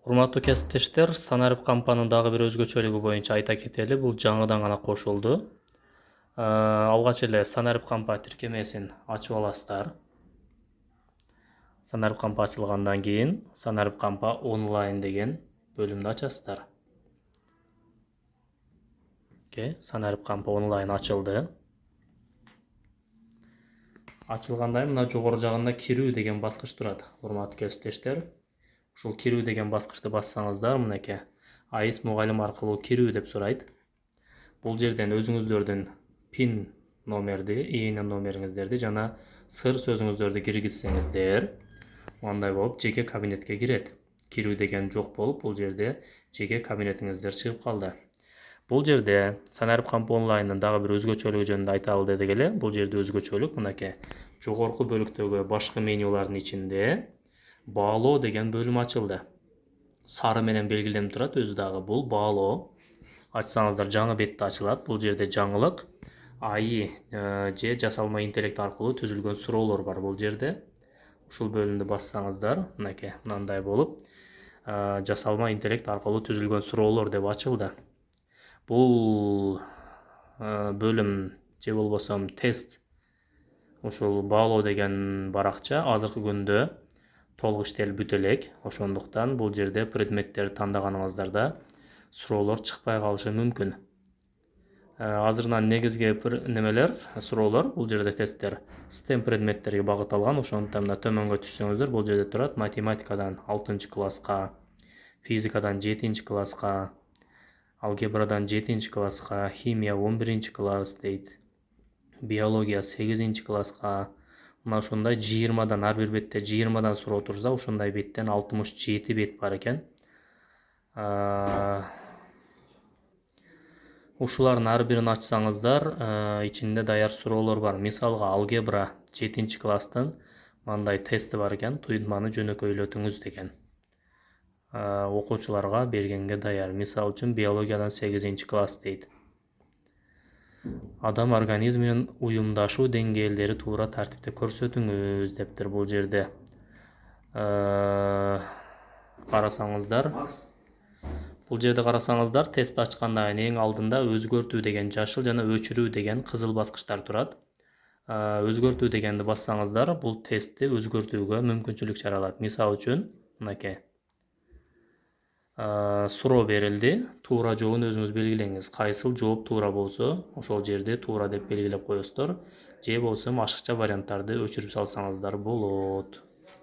Урматтуу кесиптештер, санарип кампанын дагы бир өзгөчөлүгү боюнча айта кетели, бул жаңыдан гана кошулду. Алгач эле санарип кампа тиркемесин ачып аласыздар. Санарип кампа ачылгандан кийин санарип кампа онлайн деген бөлүмдү ачасыздар. Санарип кампа онлайн ачылды. Ачылгандай мына жогору жагында кирүү деген баскыч турат, урматтуу кесиптештер. Ушул кирүү деген баскычты бассаңыздар, мынакей АИС мугалим аркылуу кирүү деп сурайт. Бул жерден өзүңүздөрдүн пин номерди, ИНН номериңиздерди жана сыр сөзүңүздөрдү киргизсеңиздер, мындай болуп жеке кабинетке кирет. Кирүү деген жок болуп, бул жерде жеке кабинетиңиздер чыгып калды. Бул жерде санарип кампа онлайндын дагы бир өзгөчөлүгү жөнүндө айталы дедик эле. Бул жерде өзгөчөлүк мынакей жогорку бөлүктөгү башкы менюлардын ичинде баалоо деген бөлүм ачылды. Сары менен белгиленип турат, өзү дагы бул баалоо. Ачсаңыздар жаңы бетте ачылат. Бул жерде жаңылык АИ же жасалма интеллект аркылуу түзүлгөн суроолор бар бул жерде. Ушул бөлүмдү бассаңыздар, мынакей мындай болуп жасалма интеллект аркылуу түзүлгөн суроолор деп ачылды. Бул бөлүм же болбосо тест, ушул баалоо деген баракча азыркы күндө толук иштелип бүтө элек. Ошондуктан бул жерде предметтерди тандаганыңыздарда суроолор чыкпай калышы мүмкүн. Азырынан негизги немелер, суроолор бул жерде тесттер STEM предметтерге багытталган. Ошондуктан мына төмөнгө түшсөңүздөр, бул жерде турат математикадан 6-класска, физикадан 7-класска, алгебрадан 7-класска, химия 11-класс дейт, биология 8-класска. Мына ушундай 20дан, ар бир бетте 20дан суроо турса, ушундай беттен 67 бет бар экен. Ушулардын ар бирин ачсаңыздар, ичинде даяр суроолор бар. Мисалга алгебра 7-класстын мындай тести бар экен, туйдманы жөнөкөйлөтүңүз деген. Окуучуларга бергенге даяр. Мисал үчүн биологиядан 8-класс дейт. Адам организминин уюмдашуу деңгээлдери туура тартипте көрсөтүңүз дептир бул жерде. Карасаңыздар, бул жерде карасаңыздар, тест ачкандан кийин эң алдында өзгөртүү деген жашыл жана өчүрүү деген кызыл баскычтар турат. Өзгөртүү дегенди бассаңыздар, бул тестти өзгөртүүгө мүмкүнчүлүк жаралат. Мисал үчүн, мынакей суроо берилди, туура жообун өзүңүз белгилеңиз. Кайсыл жооп туура болсо, ошол жерди туура деп белгилеп коесуздар. Же болбосо ашыкча варианттарды өчүрүп салсаңыздар болот.